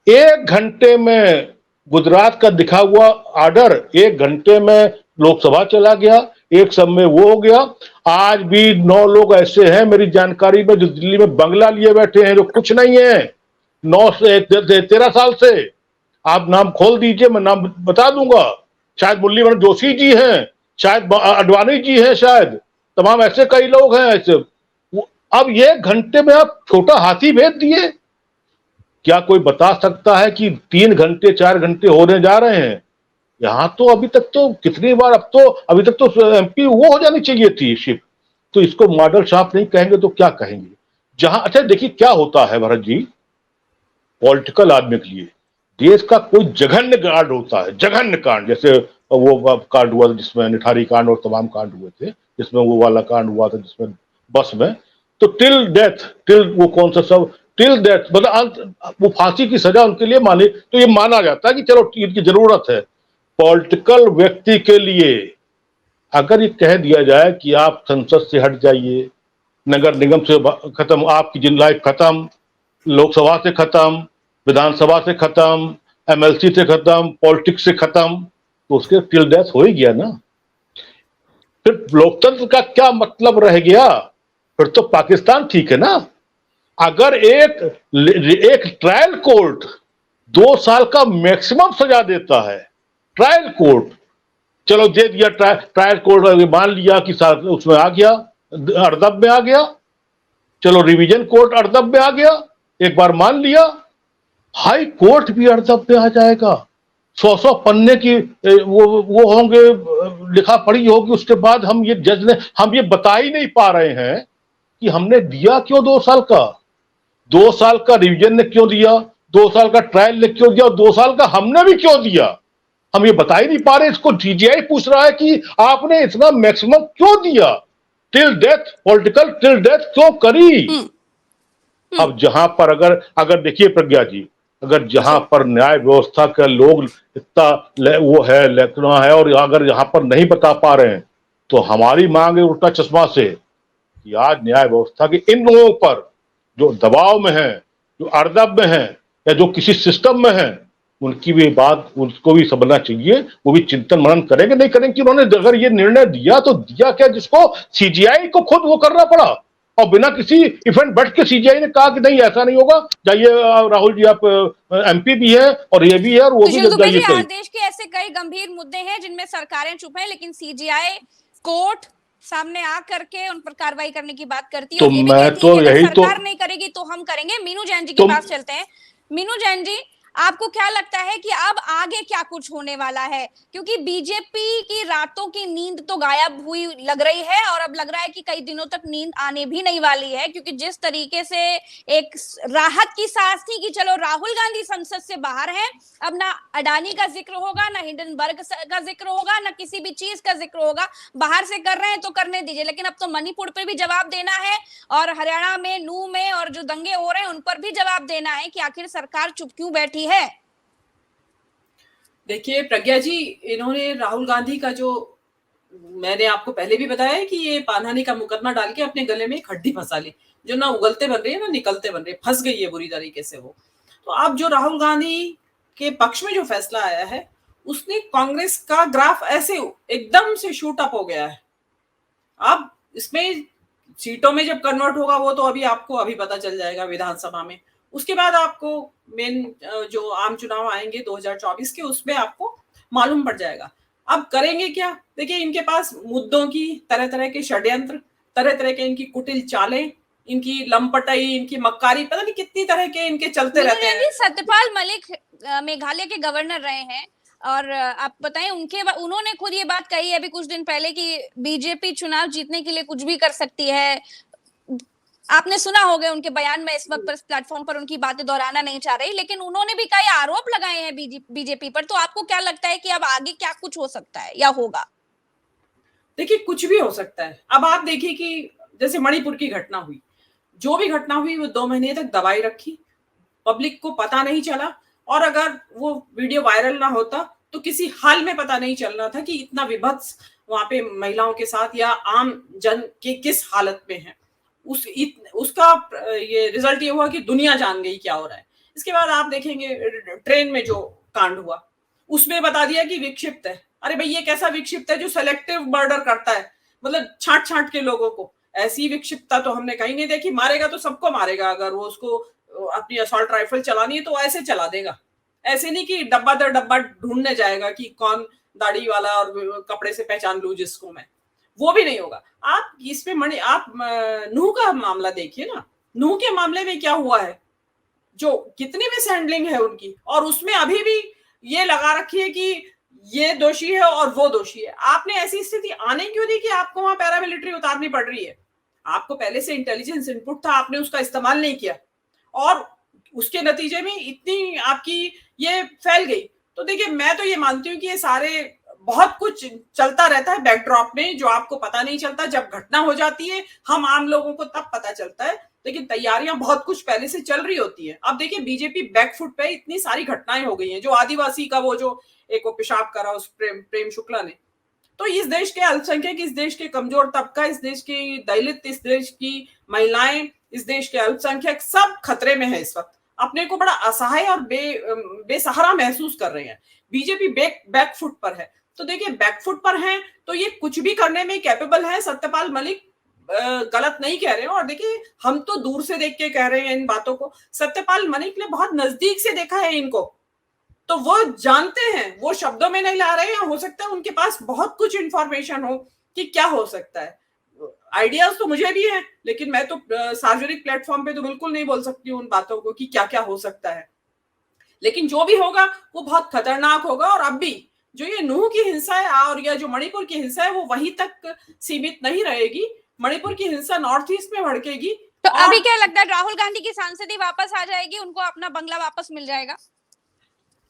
1 घंटे में गुजरात का दिखा हुआ ऑर्डर 1 घंटे में लोकसभा चला गया, एक समय वो हो गया। आज भी 9 लोग ऐसे हैं मेरी जानकारी में जो दिल्ली में बंगला लिए बैठे हैं, जो कुछ नहीं है 9 से 13 साल से। आप नाम खोल दीजिए, मैं नाम बता दूंगा। शायद मुरलीधर जोशी जी हैं, शायद अडवाणी जी हैं, शायद तमाम ऐसे कई लोग हैं ऐसे। अब 1 घंटे में आप छोटा हाथी भेज दिए। क्या कोई बता सकता है कि 3 घंटे 4 घंटे होने जा रहे हैं? यहां तो अभी तक तो कितनी बार, अभी तक तो MP वो हो जानी चाहिए थी शिप। तो इसको मॉडल शॉप नहीं कहेंगे तो क्या कहेंगे? जहां अच्छा देखिए क्या होता है भरत जी, पॉलिटिकल आदमी के लिए देश का कोई जघन्य कांड होता है, जघन्य कांड, जैसे वो कांड हुआ था जिसमें निठारी कांड और तमाम कांड हुए थे, जिसमें वो वाला कांड हुआ था जिसमें बस में, तो टिल डेथ, टिल वो कौन सा सब, टिल डेथ मतलब वो फांसी की सजा उनके लिए मानी, तो ये माना जाता है कि चलो इनकी जरूरत है। पॉलिटिकल व्यक्ति के लिए अगर ये कह दिया जाए कि आप संसद से हट जाइए, नगर निगम से खत्म, आपकी जिन लाइफ खत्म, लोकसभा से खत्म, विधानसभा से खत्म, एमएलसी से खत्म, पॉलिटिक्स से खत्म, तो उसके टिल डेथ हो ही गया ना। फिर लोकतंत्र का क्या मतलब रह गया? फिर तो पाकिस्तान ठीक है ना। अगर एक ट्रायल कोर्ट 2 साल का मैक्सिमम सजा देता है, ट्रायल कोर्ट, चलो दे दिया, ट्रायल कोर्ट मान लिया कि उसमें आ गया, अड़दब में आ गया, चलो रिवीजन कोर्ट अड़दब में आ गया, एक बार मान लिया, हाई कोर्ट भी अड़दब में आ जाएगा। 100 पन्ने की वो होंगे, लिखा पढ़ी होगी, उसके बाद हम ये जज ने हम ये बता ही नहीं पा रहे हैं कि हमने दिया क्यों 2 साल का, 2 साल का रिवीजन ने क्यों दिया, 2 साल का ट्रायल ने क्यों दिया, और 2 साल का हमने भी क्यों दिया, हम ये बता ही नहीं पा रहे। इसको सीजीआई पूछ रहा है कि आपने इतना मैक्सिमम क्यों दिया, till death, political till death क्यों करी। अब जहां पर अगर देखिए प्रज्ञा जी, अगर जहां पर न्याय व्यवस्था के लोग इतना वो है, लेखना है, और अगर यहां पर नहीं बता पा रहे हैं, तो हमारी मांग है उल्टा चश्मा से कि आज न्याय व्यवस्था के इन लोगों पर जो दबाव में है, जो अड़दब में है, या जो किसी सिस्टम में है, उनकी भी बात उनको भी समझना चाहिए। वो भी चिंतन मनन करेंगे, नहीं करेंगे कि उन्होंने अगर ये निर्णय दिया तो दिया क्या, जिसको सीजीआई को खुद वो करना पड़ा, और बिना किसी इवेंट बैठ के सीजीआई ने कहा कि नहीं ऐसा नहीं होगा, जाइए राहुल जी आप एमपी भी है और ये भी है और वो भी दुबे जी, जाइए। आज देश के ऐसे कई गंभीर मुद्दे हैं जिनमें सरकारें चुप हैं, लेकिन सीजीआई कोर्ट सामने आ करके उन पर कार्रवाई करने की बात करती है, तो और ये भी मैं कहती तो है कि यही अगर सरकार नहीं करेगी तो हम करेंगे। मीनू जैन जी के पास चलते हैं। मीनू जैन जी, आपको क्या लगता है कि अब आगे क्या कुछ होने वाला है? क्योंकि बीजेपी की रातों की नींद तो गायब हुई लग रही है, और अब लग रहा है कि कई दिनों तक नींद आने भी नहीं वाली है, क्योंकि जिस तरीके से एक राहत की सांस थी कि चलो राहुल गांधी संसद से बाहर हैं, अब ना अडानी का जिक्र होगा, ना हिंडनबर्ग का जिक्र होगा, ना किसी भी चीज का जिक्र होगा। बाहर से कर रहे हैं तो करने दीजिए, लेकिन अब तो मणिपुर पे भी जवाब देना है, और हरियाणा में, नू में, और जो दंगे हो रहे हैं उन पर भी जवाब देना है कि आखिर सरकार चुप क्यों बैठी है। देखिए प्रज्ञा जी, इन्होंने राहुल गांधी का जो, मैंने आपको पहले भी बताया कि ये पानहानि का मुकदमा डाल के अपने गले में एक हड्डी फंसा ली, जो ना उगलते बन रही है ना निकलते बन रही है, फंस गई है बुरी तरीके से वो। तो अब जो राहुल गांधी के पक्ष में जो फैसला आया है, उसने कांग्रेस का ग्राफ ऐसे एकदम से शूट अप हो गया है। अब इसमें सीटों में जब कन्वर्ट होगा वो तो आपको अभी पता चल जाएगा विधानसभा में, उसके बाद आपको मेन जो आम चुनाव आएंगे 2024 के, उसमें आपको मालूम पड़ जाएगा। अब करेंगे क्या? देखिए, इनके पास मुद्दों की तरह तरह के षड्यंत्र, तरह तरह के इनकी कुटिल चालें, इनकी लंपटाई, इनकी मक्कारी, पता नहीं कितनी तरह के इनके चलते रहते हैं। सत्यपाल मलिक मेघालय के गवर्नर रहे हैं, और आप बताएं, उन्होंने खुद ये बात कही है अभी कुछ दिन पहले कि बीजेपी चुनाव जीतने के लिए कुछ भी कर सकती है। आपने सुना होगा उनके बयान में, इस वक्त पर इस प्लेटफॉर्म पर उनकी बातें दोहराना नहीं चाह रही, लेकिन उन्होंने भी कई आरोप लगाए हैं बीजेपी पर। तो आपको क्या लगता है कि अब आगे क्या कुछ हो सकता है या होगा? देखिए, कुछ भी हो सकता है। अब आप देखिए कि जैसे मणिपुर की घटना हुई, जो भी घटना हुई वो 2 महीने तक दबाई रखी, पब्लिक को पता नहीं चला, और अगर वो वीडियो वायरल ना होता तो किसी हाल में पता नहीं चलना था कि इतना विभत्स वहां पे महिलाओं के साथ या आम जन के किस हालत में है। उसका ये रिजल्ट ये हुआ कि दुनिया जान गई क्या हो रहा है। इसके बाद आप देखेंगे ट्रेन में जो कांड हुआ, उसमें बता दिया कि विक्षिप्त है। अरे भाई, ये कैसा विक्षिप्त है जो सेलेक्टिव मर्डर करता है, मतलब छांट छांट के लोगों को? ऐसी विक्षिप्तता तो हमने कहीं नहीं देखी। मारेगा तो सबको मारेगा, अगर वो उसको अपनी असॉल्ट राइफल चलानी है तो ऐसे चला देगा, ऐसे नहीं कि डब्बा दर डब्बा ढूंढने जाएगा कि कौन दाढ़ी वाला और कपड़े से पहचान लूं जिसको मैं, वो भी नहीं होगा। आप इसमें आप नूह का मामला देखिए ना, नूह के मामले में क्या हुआ है, जो कितनी मिस हैंडलिंग है उनकी, और उसमें अभी भी ये लगा रखी है कि ये दोषी है और वो दोषी है। आपने ऐसी स्थिति आने क्यों दी कि आपको वहां पैरामिलिट्री उतारनी पड़ रही है? आपको पहले से इंटेलिजेंस इनपुट था, आपने उसका इस्तेमाल नहीं किया और उसके नतीजे में इतनी आपकी ये फैल गई। तो देखिए, मैं तो ये मानती हूँ कि ये सारे बहुत कुछ चलता रहता है बैकड्रॉप में, जो आपको पता नहीं चलता। जब घटना हो जाती है हम आम लोगों को तब पता चलता है, लेकिन तैयारियां बहुत कुछ पहले से चल रही होती है। अब देखिए, बीजेपी बैकफुट पे, इतनी सारी घटनाएं हो गई हैं। जो आदिवासी का वो जो एक पेशाब करा उस प्रेम शुक्ला ने, तो इस देश के अल्पसंख्यक, इस देश के कमजोर तबका, इस देश के दलित, इस देश की महिलाएं, इस देश के अल्पसंख्यक सब खतरे में है इस वक्त। अपने को बड़ा असहाय और बेसहारा महसूस कर रहे हैं। बीजेपी बैकफुट पर है। तो देखिए, बैकफुट पर है तो ये कुछ भी करने में कैपेबल है। सत्यपाल मलिक गलत नहीं कह रहे हैं। और देखिए, हम तो दूर से देख के कह रहे हैं इन बातों को, सत्यपाल मलिक ने बहुत नजदीक से देखा है इनको, तो वो जानते हैं, वो शब्दों में नहीं ला रहे हैं। हो सकता है उनके पास बहुत कुछ इंफॉर्मेशन हो कि क्या हो सकता है। आइडियाज तो मुझे भी हैं, लेकिन मैं तो सार्वजनिक प्लेटफॉर्म पे तो बिल्कुल नहीं बोल सकती हूँ उन बातों को कि क्या क्या हो सकता है। लेकिन जो भी होगा वो बहुत खतरनाक होगा। और अब भी जो ये नूह की हिंसा है और या जो मणिपुर की हिंसा है, वो वहीं तक सीमित नहीं रहेगी। मणिपुर की हिंसा नॉर्थ ईस्ट में भड़केगी। तो अभी क्या लगता है, राहुल गांधी की सांसदी वापस आ जाएगी, उनको अपना बंगला वापस मिल जाएगा?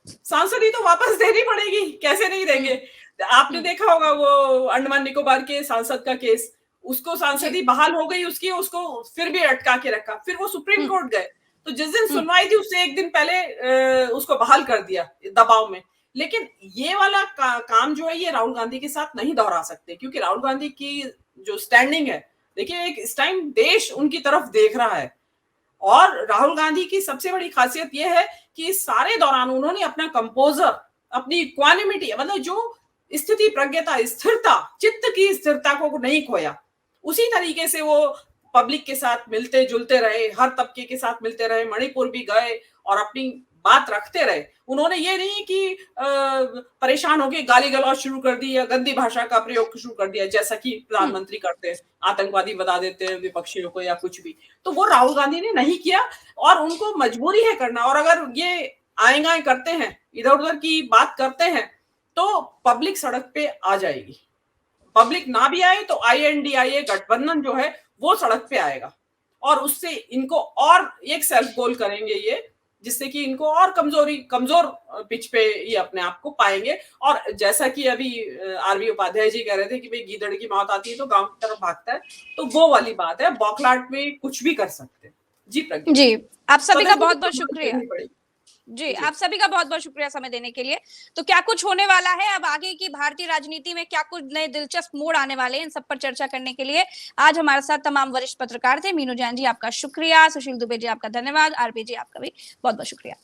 सांसदी तो वापस देनी पड़ेगी, कैसे नहीं देंगे। आपने देखा होगा वो अंडमान निकोबार के सांसद का केस, उसको सांसदी बहाल हो गई उसकी, उसको फिर भी अटका के रखा, फिर वो सुप्रीम कोर्ट गए, तो जिस दिन सुनवाई थी उससे एक दिन पहले उसको बहाल कर दिया दबाव में। लेकिन ये वाला काम जो है ये राहुल गांधी के साथ नहीं दोहरा सकते, क्योंकि राहुल गांधी की जो स्टैंडिंग है, देखिए एक इस टाइम देश उनकी तरफ देख रहा है। और राहुल गांधी की सबसे बड़ी खासियत यह है कि इस सारे दौरान उन्होंने अपना कंपोजर, अपनी इक्वानिमिटी, मतलब जो स्थिति प्रज्ञता, स्थिरता, चित्त की स्थिरता को नहीं खोया। उसी तरीके से वो पब्लिक के साथ मिलते जुलते रहे, हर तबके के साथ मिलते रहे, मणिपुर भी गए और अपनी बात रखते रहे। उन्होंने ये नहीं कि परेशान होकर गाली गलौज शुरू कर दी या गंदी भाषा का प्रयोग शुरू कर दिया, जैसा कि प्रधानमंत्री करते हैं, आतंकवादी बता देते हैं विपक्षियों को या कुछ भी। तो वो राहुल गांधी ने नहीं किया और उनको मजबूरी है करना। और अगर ये आएंगे करते हैं, इधर उधर की बात करते हैं, तो पब्लिक सड़क पे आ जाएगी। पब्लिक ना भी आए तो INDIA गठबंधन जो है वो सड़क पे आएगा और उससे इनको और एक सेल्फ गोल करेंगे ये, जिससे कि इनको और कमजोर पिच पे ये अपने आप को पाएंगे। और जैसा कि अभी RV उपाध्याय जी कह रहे थे कि भाई गीदड़ की मौत आती है तो गांव की तरफ भागता है, तो वो वाली बात है। बौखलाहट में कुछ भी कर सकते हैं। जी प्रज्ञा जी, आप सभी का बहुत बहुत शुक्रिया। जी, आप सभी का बहुत बहुत शुक्रिया समय देने के लिए। तो क्या कुछ होने वाला है, अब आगे की भारतीय राजनीति में क्या कुछ नए दिलचस्प मोड़ आने वाले हैं, इन सब पर चर्चा करने के लिए आज हमारे साथ तमाम वरिष्ठ पत्रकार थे। मीनू जैन जी आपका शुक्रिया, सुशील दुबे जी आपका धन्यवाद, RP जी आपका भी बहुत बहुत शुक्रिया।